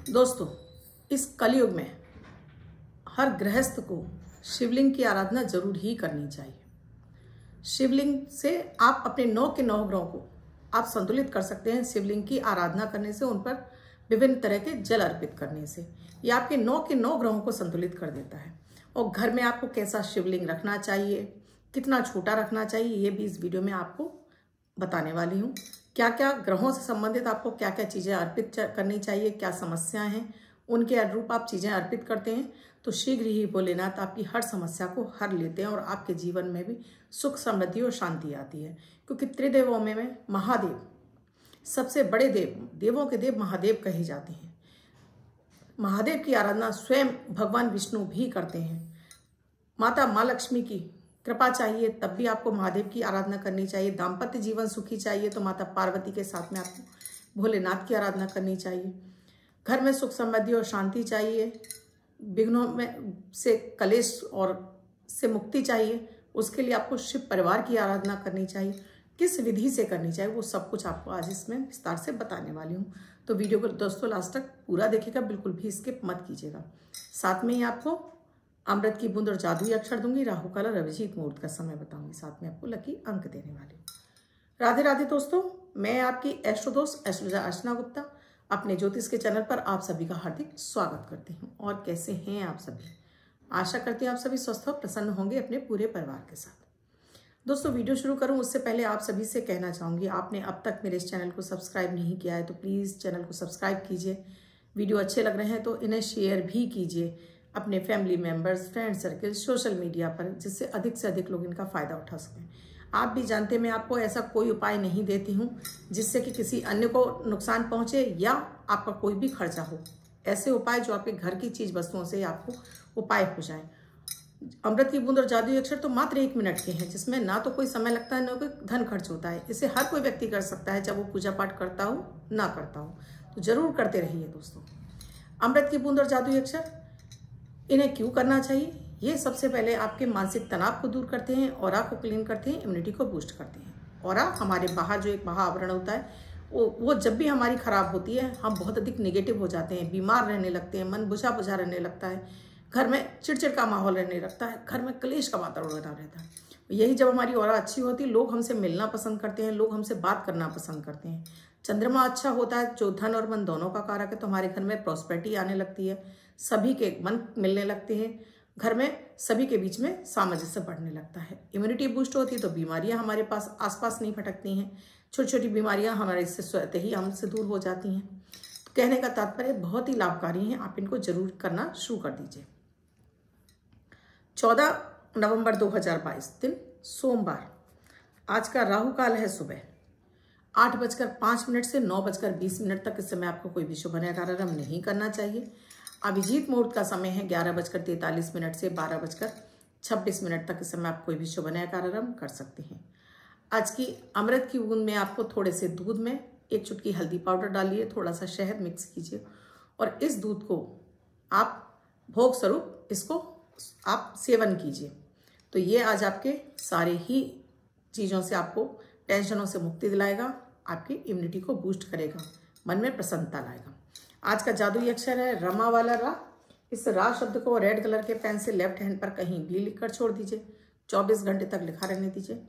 दोस्तों, इस कलयुग में हर गृहस्थ को शिवलिंग की आराधना जरूर ही करनी चाहिए। शिवलिंग से आप अपने 9 के 9 ग्रहों को आप संतुलित कर सकते हैं। शिवलिंग की आराधना करने से, उन पर विभिन्न तरह के जल अर्पित करने से यह आपके 9 के 9 ग्रहों को संतुलित कर देता है। और घर में आपको कैसा शिवलिंग रखना चाहिए, कितना छोटा रखना चाहिए, ये भी इस वीडियो में आपको बताने वाली हूँ। क्या क्या ग्रहों से संबंधित आपको क्या क्या चीज़ें अर्पित करनी चाहिए, क्या समस्याएं हैं, उनके अनुरूप आप चीज़ें अर्पित करते हैं तो शीघ्र ही भोलेनाथ आपकी हर समस्या को हर लेते हैं और आपके जीवन में भी सुख, समृद्धि और शांति आती है। क्योंकि त्रिदेवों में महादेव सबसे बड़े देव, देवों के देव महादेव कहे जाते हैं। महादेव की आराधना स्वयं भगवान विष्णु भी करते हैं। माता माँ लक्ष्मी की कृपा चाहिए तब भी आपको महादेव की आराधना करनी चाहिए। दाम्पत्य जीवन सुखी चाहिए तो माता पार्वती के साथ में आपको भोलेनाथ की आराधना करनी चाहिए। घर में सुख, समृद्धि और शांति चाहिए, विघ्नों में से, कलेश और से मुक्ति चाहिए, उसके लिए आपको शिव परिवार की आराधना करनी चाहिए। किस विधि से करनी चाहिए वो सब कुछ आपको आज इसमें विस्तार से बताने वाली हूँ। तो वीडियो को दोस्तों लास्ट तक पूरा देखिएगा, बिल्कुल भी स्किप मत कीजिएगा। साथ में ही आपको अमृत की बूंद और जादुई अक्षर दूंगी, राहु काल और अभिजीत मुहूर्त का समय बताऊंगी, साथ में आपको लकी अंक देने वाली हूँ। राधे राधे दोस्तों, मैं आपकी एस्ट्रो दोस्त एस्ट्रोलॉजर अर्चना गुप्ता अपने ज्योतिष के चैनल पर आप सभी का हार्दिक स्वागत करती हूँ। और कैसे हैं आप सभी? आशा करती हूँ आप सभी स्वस्थ और प्रसन्न होंगे अपने पूरे परिवार के साथ। दोस्तों, वीडियो शुरू करूँ उससे पहले आप सभी से कहना चाहूँगी, आपने अब तक मेरे इस चैनल को सब्सक्राइब नहीं किया है तो प्लीज़ चैनल को सब्सक्राइब कीजिए। वीडियो अच्छे लग रहे हैं तो इन्हें शेयर भी कीजिए अपने family members, friend circle, social media पर, जिससे अधिक से अधिक लोग इनका फ़ायदा उठा सकें। आप भी जानते हैं मैं आपको ऐसा कोई उपाय नहीं देती हूँ जिससे कि किसी अन्य को नुकसान पहुँचे या आपका कोई भी खर्चा हो। ऐसे उपाय जो आपके घर की चीज़ वस्तुओं से आपको उपाय हो जाए। अमृत की बूंद और जादुई अक्षर तो मात्र 1 मिनट के हैं, जिसमें ना तो कोई समय लगता है ना कोई धन खर्च होता है। इसे हर कोई व्यक्ति कर सकता है, चाहे वो पूजा पाठ करता हो ना करता हो। तो जरूर करते रहिए दोस्तों। अमृत की बूंद और जादुई अक्षर इन्हें क्यों करना चाहिए? ये सबसे पहले आपके मानसिक तनाव को दूर करते हैं, ऑरा को क्लीन करते हैं, इम्यूनिटी को बूस्ट करते हैं। ऑरा हमारे बाहर जो एक महाआवरण होता है वो जब भी हमारी खराब होती है हम बहुत अधिक नेगेटिव हो जाते हैं, बीमार रहने लगते हैं, मन बुझा बुझा रहने लगता है, घर में चिड़चिड़ का माहौल रहने लगता है, घर में क्लेश का वातावरण रहता है। यही जब हमारी ऑरा अच्छी होती है, लोग हमसे मिलना पसंद करते हैं, लोग हमसे बात करना पसंद करते हैं। चंद्रमा अच्छा होता है जो धन और मन दोनों का कारक है, तो हमारे घर में प्रॉस्पेरिटी आने लगती है, सभी के मन मिलने लगते हैं, घर में सभी के बीच में सामंजस्य बढ़ने लगता है। इम्यूनिटी बूस्ट होती है तो बीमारियां हमारे पास आसपास नहीं भटकती हैं, छोटी छोटी बीमारियां हमारे से स्वतः ही हमसे दूर हो जाती हैं। तो कहने का तात्पर्य बहुत ही लाभकारी है, आप इनको जरूर करना शुरू कर दीजिए। 14 नवंबर 2022 दिन सोमवार, आज का राहु काल है सुबह 8:05 से 9:20 तक। इस समय आपको कोई भी शुभ कार्य नहीं करना चाहिए। अभिजीत मुहूर्त का समय है 11:43 से 12:26 तक। इस समय आप कोई भी शुभ कार्य कर सकते हैं। आज की अमृत की बूंद में आपको थोड़े से दूध में 1 चुटकी हल्दी पाउडर डालिए, थोड़ा सा शहद मिक्स कीजिए और इस दूध को आप भोग स्वरूप इसको आप सेवन कीजिए। तो ये आज आपके सारे ही चीज़ों से, आपको टेंशनों से मुक्ति दिलाएगा, आपकी इम्यूनिटी को बूस्ट करेगा, मन में प्रसन्नता लाएगा। आज का जादुई अक्षर है रमा वाला रा। इस रा शब्द को रेड कलर के पेन से लेफ्ट हैंड पर कहीं भी लिखकर छोड़ दीजिए, 24 घंटे तक लिखा रहने दीजिए।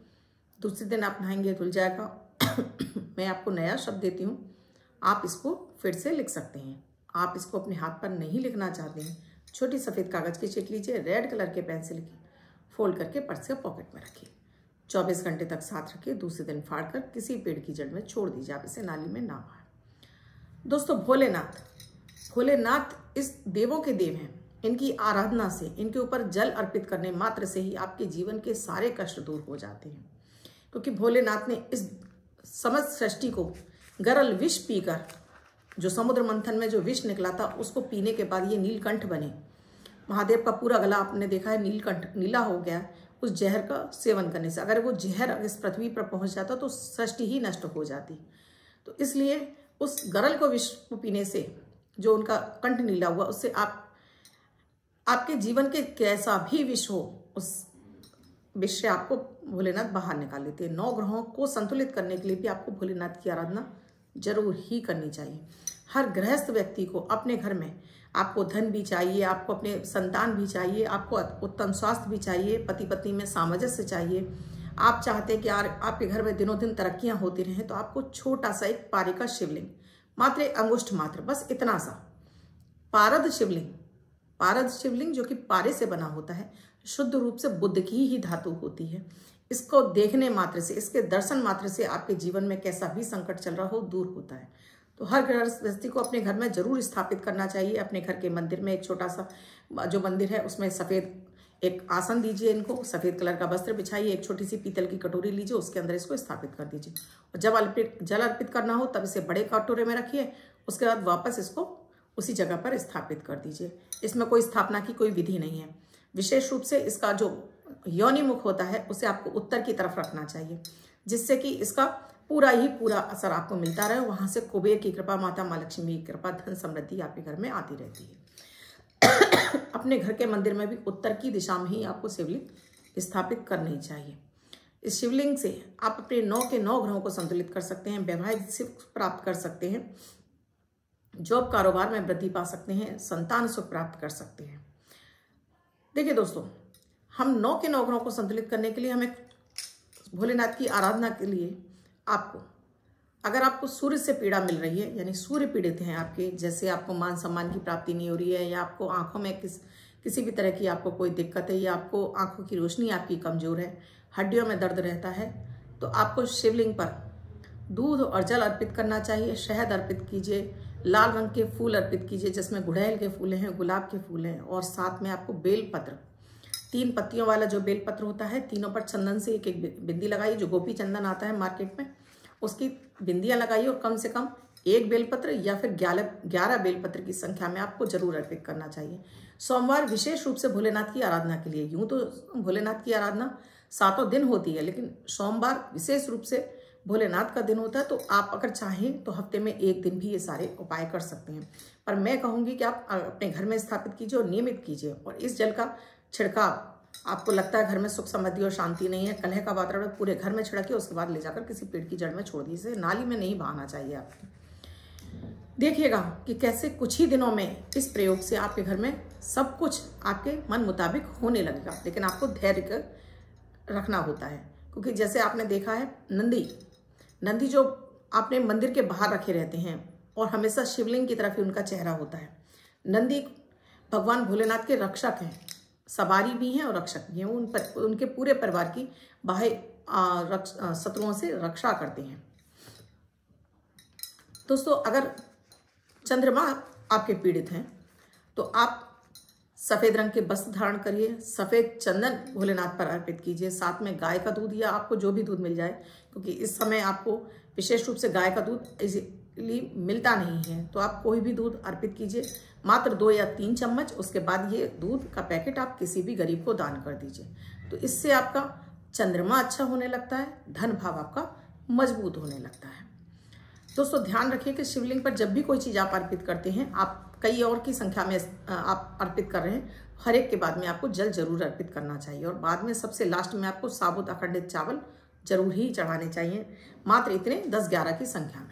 दूसरे दिन आप नहाएंगे धुल जाएगा। मैं आपको नया शब्द देती हूँ, आप इसको फिर से लिख सकते हैं। आप इसको अपने हाथ पर नहीं लिखना चाहते हैं, छोटी सफ़ेद कागज़ की शीट लीजिए, रेड कलर के पेन से लिखिए, फोल्ड करके पर्स के पॉकेट में रखिए, 24 घंटे तक साथ रखिए। दूसरे दिन फाड़कर किसी पेड़ की जड़ में छोड़ दीजिए, आप इसे नाली में ना बहाएं। दोस्तों, भोलेनाथ इस देवों के देव हैं। इनकी आराधना से, इनके ऊपर जल अर्पित करने मात्र से ही आपके जीवन के सारे कष्ट दूर हो जाते हैं। क्योंकि भोलेनाथ ने इस समस्त सृष्टि को गरल विष पीकर, जो समुद्र मंथन में जो विष निकला था उसको पीने के बाद ये नीलकंठ बने। महादेव का पूरा गला आपने देखा है नीलकंठ नीला हो गया उस जहर का सेवन करने से। अगर वो जहर इस पृथ्वी पर पहुंच जाता तो सृष्टि ही नष्ट हो जाती। तो इसलिए उस गरल को विष को पीने से, जो उनका कंठ नीला हुआ, उससे आपके जीवन के कैसा भी विष हो, उस विष से आपको भोलेनाथ बाहर निकाल लेते हैं। 9 ग्रहों को संतुलित करने के लिए भी आपको भोलेनाथ की आराधना जरूर ही करनी चाहिए। हर गृहस्थ व्यक्ति को अपने घर में, आपको धन भी चाहिए, आपको अपने संतान भी चाहिए, आपको उत्तम स्वास्थ्य भी चाहिए, पति पत्नी में सामंजस्य चाहिए, आप चाहते हैं कि यार आपके घर में दिनों दिन तरक्कियां होती रहें, तो आपको छोटा सा एक पारे का शिवलिंग, मात्र एक अंगुष्ठ मात्र, बस इतना सा पारद शिवलिंग जो कि पारे से बना होता है, शुद्ध रूप से बुद्ध की ही धातु होती है। इसको देखने मात्र से, इसके दर्शन मात्र से आपके जीवन में कैसा भी संकट चल रहा हो दूर होता है। तो हर गृहस्थ व्यक्ति को अपने घर में जरूर स्थापित करना चाहिए। अपने घर के मंदिर में एक छोटा सा जो मंदिर है उसमें सफेद एक आसन दीजिए, इनको सफेद कलर का वस्त्र बिछाइए, एक छोटी सी पीतल की कटोरी लीजिए, उसके अंदर इसको स्थापित कर दीजिए। और जब जल अर्पित करना हो तब इसे बड़े कटोरे में रखिए, उसके बाद वापस इसको उसी जगह पर स्थापित कर दीजिए। इसमें कोई स्थापना की कोई विधि नहीं है। विशेष रूप से इसका जो योनि मुख होता है उसे आपको उत्तर की तरफ रखना चाहिए, जिससे कि इसका पूरा असर आपको मिलता रहे। वहां से कुबेर की कृपा, माता माँ लक्ष्मी की कृपा, धन समृद्धि आपके घर में आती रहती है। अपने घर के मंदिर में भी उत्तर की दिशा में ही आपको शिवलिंग स्थापित करनी चाहिए। इस शिवलिंग से आप अपने 9 के 9 ग्रहों को संतुलित कर सकते हैं, वैवाहिक सुख प्राप्त कर सकते हैं, जॉब कारोबार में वृद्धि पा सकते हैं, संतान सुख प्राप्त कर सकते हैं। देखिए दोस्तों, हम 9 के 9 ग्रहों को संतुलित करने के लिए हमें भोलेनाथ की आराधना के लिए आपको, अगर आपको सूर्य से पीड़ा मिल रही है, यानी सूर्य पीड़ित हैं आपके, जैसे आपको मान सम्मान की प्राप्ति नहीं हो रही है, या आपको आंखों में किसी भी तरह की आपको कोई दिक्कत है, या आपको आंखों की रोशनी आपकी कमजोर है, हड्डियों में दर्द रहता है, तो आपको शिवलिंग पर दूध और जल अर्पित करना चाहिए। शहद अर्पित कीजिए, लाल रंग के फूल अर्पित कीजिए जिसमें गुड़हल के फूल हैं, गुलाब के फूल हैं, और साथ में आपको बेलपत्र, 3 पत्तियों वाला जो बेलपत्र होता है, तीनों पर चंदन से एक बिंदी लगाइए, जो गोपी चंदन आता है मार्केट में, उसकी बिंदियां लगाइए, और कम से कम 1 बेलपत्र या फिर 11 बेलपत्र की संख्या में आपको जरूर अर्पित करना चाहिए। सोमवार विशेष रूप से भोलेनाथ की आराधना के लिए, यूं तो भोलेनाथ की आराधना 7 दिन होती है, लेकिन सोमवार विशेष रूप से भोलेनाथ का दिन होता है, तो आप अगर चाहें तो हफ्ते में 1 दिन भी ये सारे उपाय कर सकते हैं। पर मैं कहूँगी कि आप अपने घर में स्थापित कीजिए और नियमित कीजिए। और इस जल का छिड़काव, आपको लगता है घर में सुख समृद्धि और शांति नहीं है, कलह का वातावरण, पूरे घर में छिड़किए, उसके बाद ले जाकर किसी पेड़ की जड़ में छोड़ दीजिए। नाली में नहीं बहाना चाहिए आपको। देखिएगा कि कैसे कुछ ही दिनों में इस प्रयोग से आपके घर में सब कुछ आपके मन मुताबिक होने लगेगा, लेकिन आपको धैर्य रखना होता है। क्योंकि जैसे आपने देखा है, नंदी जो आपने मंदिर के बाहर रखे रहते हैं और हमेशा शिवलिंग की तरफ ही उनका चेहरा होता है। नंदी भगवान भोलेनाथ के रक्षक हैं, सवारी भी हैं और रक्षक भी हैं। उनके पूरे परिवार की बाह्य शत्रुओं से रक्षा करते हैं। दोस्तों, अगर चंद्रमा आपके पीड़ित हैं तो आप सफेद रंग के वस्त्र धारण करिए, सफेद चंदन भोलेनाथ पर अर्पित कीजिए, साथ में गाय का दूध या आपको जो भी दूध मिल जाए, क्योंकि इस समय आपको विशेष रूप से गाय का दूध इजीली मिलता नहीं है, तो आप कोई भी दूध अर्पित कीजिए, मात्र 2 या 3 चम्मच। उसके बाद ये दूध का पैकेट आप किसी भी गरीब को दान कर दीजिए। तो इससे आपका चंद्रमा अच्छा होने लगता है, धन भाव आपका मजबूत होने लगता है। दोस्तों, ध्यान रखिए कि शिवलिंग पर जब भी कोई चीज़ आप अर्पित करते हैं, आप कई और की संख्या में आप अर्पित कर रहे हैं, हर एक के बाद में आपको जल जरूर अर्पित करना चाहिए। और बाद में सबसे लास्ट में आपको साबुत अखंडित चावल जरूर ही चढ़ाने चाहिए, मात्र इतने 10-11 की संख्या में।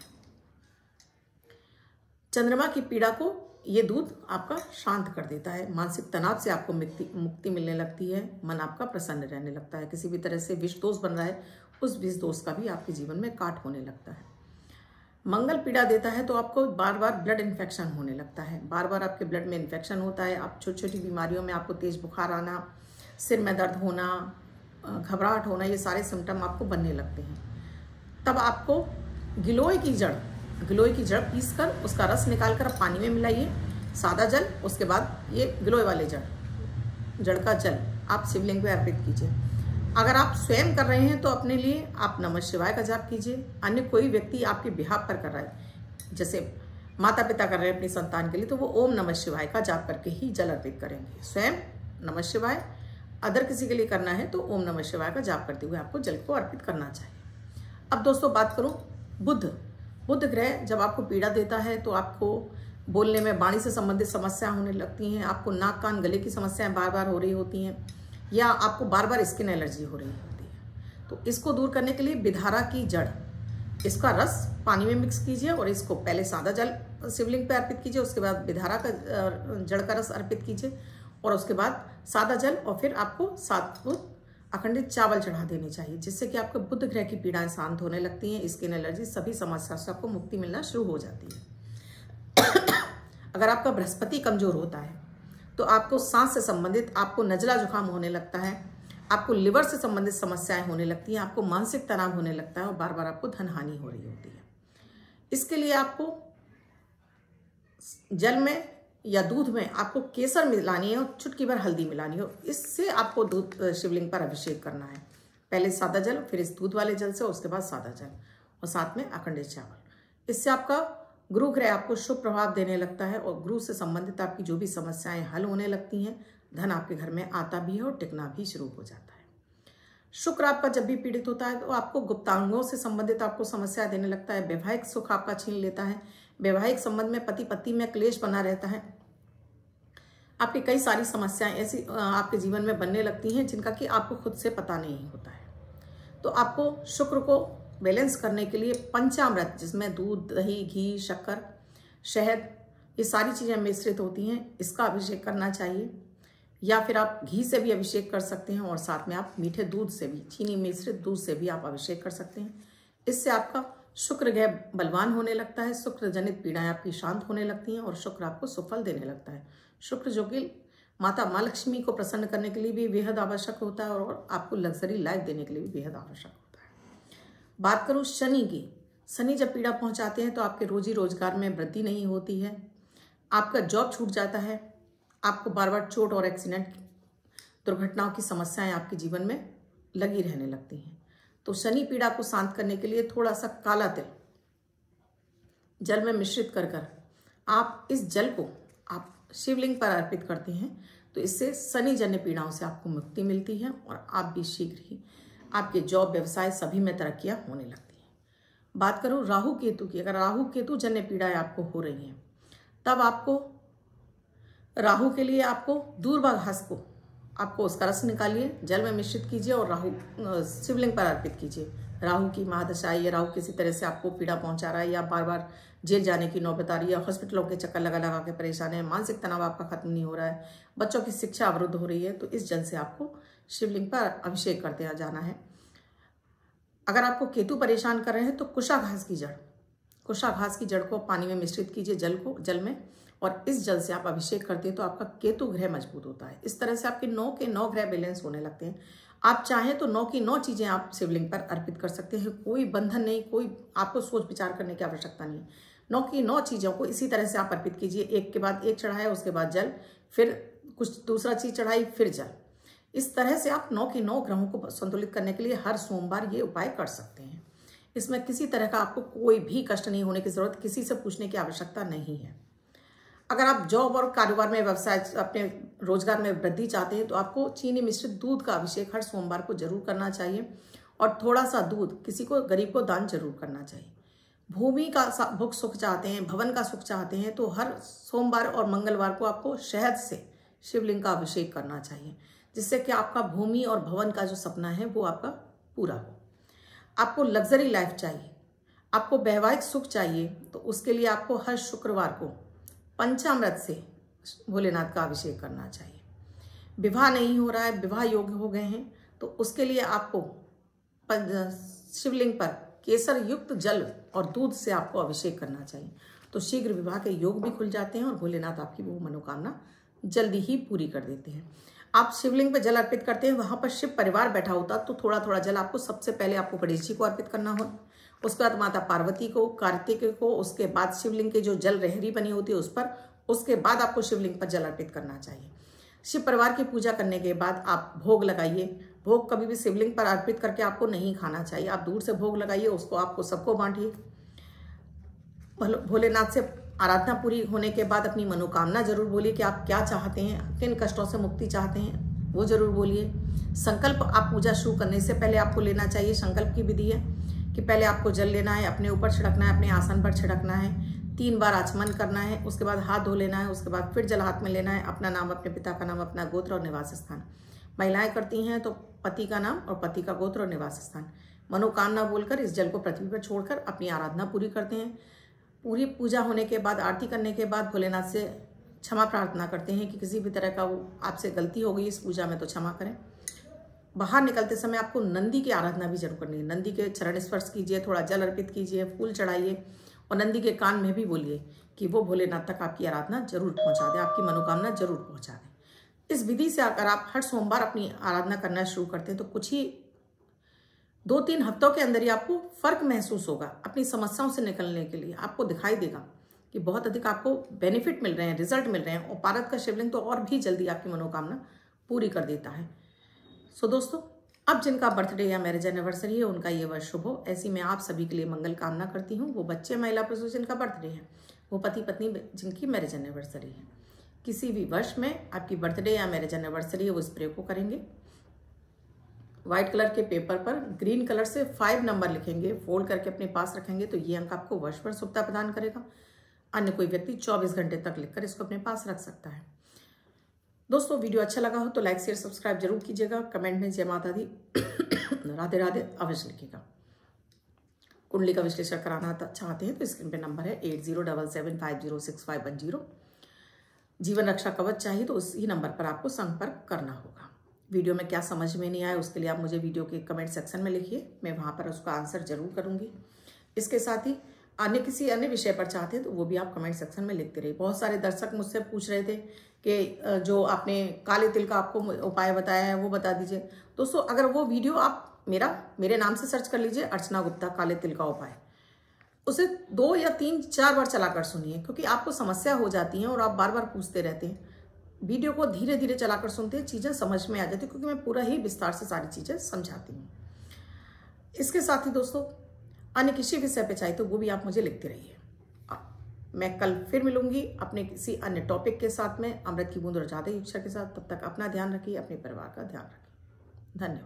चंद्रमा की पीड़ा को ये दूध आपका शांत कर देता है, मानसिक तनाव से आपको मुक्ति मिलने लगती है, मन आपका प्रसन्न रहने लगता है। किसी भी तरह से विष दोष बन रहा है, उस विष दोष का भी आपके जीवन में काट होने लगता है। मंगल पीड़ा देता है तो आपको बार बार ब्लड इन्फेक्शन होने लगता है, बार बार आपके ब्लड में इन्फेक्शन होता है, आप छोटी छोटी बीमारियों में आपको तेज बुखार आना, सिर में दर्द होना, घबराहट होना, ये सारे सिम्टम आपको बनने लगते हैं। तब आपको गिलोय की जड़ पीसकर उसका रस निकालकर पानी में मिलाइए, सादा जल, उसके बाद ये गिलोय वाले जड़ का जल आप शिवलिंग पे अर्पित कीजिए। अगर आप स्वयं कर रहे हैं तो अपने लिए आप नमः शिवाय का जाप कीजिए। अन्य कोई व्यक्ति आपके बिहाफ पर कर रहा है, जैसे माता पिता कर रहे हैं अपनी संतान के लिए, तो वो ओम नमः शिवाय का जाप करके ही जल अर्पित करेंगे। स्वयं नमः शिवाय, अदर किसी के लिए करना है तो ओम नमः शिवाय का जाप करते हुए आपको जल को अर्पित करना चाहिए। अब दोस्तों बात करूं बुध ग्रह जब आपको पीड़ा देता है तो आपको बोलने में वाणी से संबंधित समस्या होने लगती हैं, आपको नाक कान गले की समस्याएं बार बार हो रही होती हैं, या आपको बार बार स्किन एलर्जी हो रही होती है। तो इसको दूर करने के लिए बिधारा की जड़, इसका रस पानी में मिक्स कीजिए और इसको पहले सादा जल शिवलिंग पे अर्पित कीजिए, उसके बाद विधारा का जड़ का रस अर्पित कीजिए और उसके बाद सादा जल और फिर आपको 7 बूंद अखंडित चावल चढ़ा देनी चाहिए, जिससे कि आपके बुध ग्रह की पीड़ाएं शांत होने लगती हैं, स्किन एलर्जी सभी समस्या से आपको मुक्ति मिलना शुरू हो जाती है। अगर आपका बृहस्पति कमजोर होता है तो आपको सांस से संबंधित, आपको नजला जुकाम होने लगता है, आपको लिवर से संबंधित समस्याएं होने लगती हैं, आपको मानसिक तनाव होने लगता है और बार बार आपको धन हानि हो रही होती है। इसके लिए आपको जल में या दूध में आपको केसर मिलानी है और चुटकी भर हल्दी मिलानी है। इससे आपको दूध शिवलिंग पर अभिषेक करना है। पहले सादा जल, फिर इस दूध वाले जल से, उसके बाद सादा जल और साथ में अखंडित चावल। इससे आपका गुरु ग्रह आपको शुभ प्रभाव देने लगता है और गुरु से संबंधित आपकी जो भी समस्याएं हल होने लगती हैं, धन आपके घर में आता भी है और टिकना भी शुरू हो जाता है। शुक्र आपका जब भी पीड़ित होता है तो आपको गुप्तांगों से संबंधित आपको समस्या देने लगता है, वैवाहिक सुख आपका छीन लेता है, वैवाहिक संबंध में पति पत्नी में क्लेश बना रहता है, आपकी कई सारी समस्याएं ऐसी आपके जीवन में बनने लगती हैं जिनका कि आपको खुद से पता नहीं होता है। तो आपको शुक्र को बैलेंस करने के लिए पंचामृत, जिसमें दूध, दही, घी, शक्कर, शहद, ये सारी चीजें मिश्रित होती हैं, इसका अभिषेक करना चाहिए। या फिर आप घी से भी अभिषेक कर सकते हैं और साथ में आप मीठे दूध से भी, चीनी मिश्रित दूध से भी आप अभिषेक कर सकते हैं। इससे आपका शुक्र ग्रह बलवान होने लगता है, शुक्र जनित पीड़ाएं आपकी शांत होने लगती हैं और शुक्र आपको सुफल देने लगता है। शुक्र जो कि माता माँ लक्ष्मी को प्रसन्न करने के लिए भी बेहद आवश्यक होता है और आपको लग्जरी लाइफ देने के लिए भी बेहद आवश्यक होता है। बात करूं शनि की, शनि जब पीड़ा पहुंचाते हैं तो आपके रोजी रोजगार में वृद्धि नहीं होती है, आपका जॉब छूट जाता है, आपको बार बार चोट और एक्सीडेंट, दुर्घटनाओं की समस्याएं आपके जीवन में लगी रहने लगती हैं। तो शनि पीड़ा को शांत करने के लिए थोड़ा सा काला तिल जल में मिश्रित कर आप इस जल को आप शिवलिंग पर अर्पित करते हैं तो इससे शनि जन्य पीड़ाओं से आपको मुक्ति मिलती है और आप भी शीघ्र ही आपके जॉब, व्यवसाय सभी में तरक्कियां होने लगती हैं। बात करूं राहु केतु की, अगर राहु केतु जन्य पीड़ाएं आपको हो रही हैं तब आपको राहु के लिए आपको दूर्वा घास को आपको उसका रस निकालिए, जल में मिश्रित कीजिए और राहु शिवलिंग पर अर्पित कीजिए। राहु की महादशा या राहु किसी तरह से आपको पीड़ा पहुंचा रहा है या बार बार जेल जाने की नौबत आ रही है, हॉस्पिटलों के चक्कर लगा लगा के परेशान है, मानसिक तनाव आपका खत्म नहीं हो रहा है, बच्चों की शिक्षा अवरुद्ध हो रही है, तो इस जल से आपको शिवलिंग पर अभिषेक करते जाना है। अगर आपको केतु परेशान कर रहे हैं तो कुशा घास की जड़ को पानी में मिश्रित कीजिए, जल में, और इस जल से आप अभिषेक करते हैं तो आपका केतु ग्रह मजबूत होता है। इस तरह से आपके 9 के 9 ग्रह बैलेंस होने लगते हैं। आप चाहें तो 9 की 9 चीजें आप शिवलिंग पर अर्पित कर सकते हैं, कोई बंधन नहीं, कोई आपको सोच विचार करने की आवश्यकता नहीं। 9 की 9 चीजों को इसी तरह से आप अर्पित कीजिए, एक के बाद एक चढ़ाया, उसके बाद जल, फिर कुछ दूसरा चीज चढ़ाई, फिर जल। इस तरह से आप 9 के 9 ग्रहों को संतुलित करने के लिए हर सोमवार ये उपाय कर सकते हैं। इसमें किसी तरह का आपको कोई भी कष्ट नहीं होने की जरूरत, किसी से पूछने की आवश्यकता नहीं है। अगर आप जॉब और कारोबार में, व्यवसाय, अपने रोजगार में वृद्धि चाहते हैं तो आपको चीनी मिश्रित दूध का अभिषेक हर सोमवार को जरूर करना चाहिए और थोड़ा सा दूध किसी को, गरीब को दान जरूर करना चाहिए। भूमि का भोग सुख चाहते हैं, भवन का सुख चाहते हैं तो हर सोमवार और मंगलवार को आपको शहद से शिवलिंग का अभिषेक करना चाहिए, जिससे कि आपका भूमि और भवन का जो सपना है वो आपका पूरा हो। आपको लग्जरी लाइफ चाहिए, आपको वैवाहिक सुख चाहिए, तो उसके लिए आपको हर शुक्रवार को पंचामृत से भोलेनाथ का अभिषेक करना चाहिए। विवाह नहीं हो रहा है, विवाह योग्य हो गए हैं, तो उसके लिए आपको शिवलिंग पर केसर युक्त जल और दूध से आपको अभिषेक करना चाहिए, तो शीघ्र विवाह के योग भी खुल जाते हैं और भोलेनाथ आपकी वो मनोकामना जल्दी ही पूरी कर देते हैं। आप शिवलिंग पर जल अर्पित करते हैं, वहां पर शिव परिवार बैठा होता तो थोड़ा थोड़ा जल आपको सबसे पहले आपको गणेश जी को अर्पित करना हो, उसके बाद माता पार्वती को, कार्तिक को, उसके बाद शिवलिंग के जो जल रहरी बनी होती है उस पर, उसके बाद आपको शिवलिंग पर जल अर्पित करना चाहिए। शिव परिवार की पूजा करने के बाद आप भोग लगाइए। भोग कभी भी शिवलिंग पर अर्पित करके आपको नहीं खाना चाहिए, आप दूर से भोग लगाइए, उसको आपको सबको बांटिए। भोलेनाथ से आराधना पूरी होने के बाद अपनी मनोकामना जरूर बोलिए कि आप क्या चाहते हैं, किन कष्टों से मुक्ति चाहते हैं, वो जरूर बोलिए। संकल्प आप पूजा शुरू करने से पहले आपको लेना चाहिए। संकल्प की विधि है कि पहले आपको जल लेना है, अपने ऊपर छिड़कना है, अपने आसन पर छिड़कना है, 3 बार आचमन करना है, उसके बाद हाथ धो लेना है, उसके बाद फिर जल हाथ में लेना है, अपना नाम, अपने पिता का नाम, अपना गोत्र और निवास स्थान। महिलाएं करती हैं तो पति का नाम और पति का गोत्र और निवास स्थान। मनोकामना बोलकर इस जल को पृथ्वी पर छोड़कर अपनी आराधना पूरी करते हैं। पूरी पूजा होने के बाद, आरती करने के बाद भोलेनाथ से क्षमा प्रार्थना करते हैं कि किसी भी तरह का वो आपसे गलती हो गई इस पूजा में तो क्षमा करें। बाहर निकलते समय आपको नंदी की आराधना भी जरूर करनी है। नंदी के चरण स्पर्श कीजिए, थोड़ा जल अर्पित कीजिए, फूल चढ़ाइए और नंदी के कान में भी बोलिए कि वो भोलेनाथ तक आपकी आराधना जरूर पहुंचा दे, आपकी मनोकामना जरूर पहुंचा दे। इस विधि से अगर आप हर सोमवार अपनी आराधना करना शुरू करते हैं तो कुछ ही 2-3 हफ्तों के अंदर ही आपको फर्क महसूस होगा। अपनी समस्याओं से निकलने के लिए आपको दिखाई देगा कि बहुत अधिक आपको बेनिफिट मिल रहे हैं, रिजल्ट मिल रहे हैं। और पारद का शिवलिंग तो और भी जल्दी आपकी मनोकामना पूरी कर देता है। सो दोस्तों, अब जिनका बर्थडे या मैरिज एनिवर्सरी है उनका ये वर्ष शुभ हो, ऐसी मैं आप सभी के लिए मंगल कामना करती हूँ। वो बच्चे, महिला, पुरुष जिनका बर्थडे है, वो पति पत्नी जिनकी मैरिज एनिवर्सरी है, किसी भी वर्ष में आपकी बर्थडे या मैरिज एनिवर्सरी है, वो स्प्रे को करेंगे। व्हाइट कलर के पेपर पर ग्रीन कलर से 5 नंबर लिखेंगे, फोल्ड करके अपने पास रखेंगे तो ये अंक आपको वर्ष भर शुभता प्रदान करेगा। अन्य कोई व्यक्ति 24 घंटे तक लिखकर इसको अपने पास रख सकता है। दोस्तों, वीडियो अच्छा लगा हो तो लाइक, शेयर, सब्सक्राइब जरूर कीजिएगा। कमेंट में जय माता दी, राधे राधे अवश्य लिखिएगा। कुंडली का विश्लेषण कराना चाहते हैं तो स्क्रीन पे नंबर है 8077506510। जीवन रक्षा कवच चाहिए तो उसी नंबर पर आपको संपर्क करना होगा। वीडियो में क्या समझ में नहीं आया उसके लिए आप मुझे वीडियो के कमेंट सेक्शन में लिखिए, मैं वहाँ पर उसका आंसर जरूर करूँगी। इसके साथ ही किसी अन्य विषय पर चाहते हैं तो वो भी आप कमेंट सेक्शन में लिखते रहिए। बहुत सारे दर्शक मुझसे पूछ रहे थे कि जो आपने काले तिल का आपको उपाय बताया है वो बता दीजिए। दोस्तों, अगर वो वीडियो आप मेरे नाम से सर्च कर लीजिए, अर्चना गुप्ता काले तिल का उपाय, उसे 2 या 3-4 बार चलाकर सुनिए, क्योंकि आपको समस्या हो जाती है और आप बार बार पूछते रहते हैं। वीडियो को धीरे धीरे चलाकर सुनते हैं, चीज़ें समझ में आ जाती है, क्योंकि मैं पूरा ही विस्तार से सारी चीज़ें समझाती हूँ। इसके साथ ही दोस्तों, अन्य किसी विषय पे चाहे तो वो भी आप मुझे लिखते रहिए। मैं कल फिर मिलूंगी अपने किसी अन्य टॉपिक के साथ में, अमृत की बूंद और ज्यादा इच्छा के साथ। तब तक अपना ध्यान रखिए, अपने परिवार का ध्यान रखिए। धन्यवाद।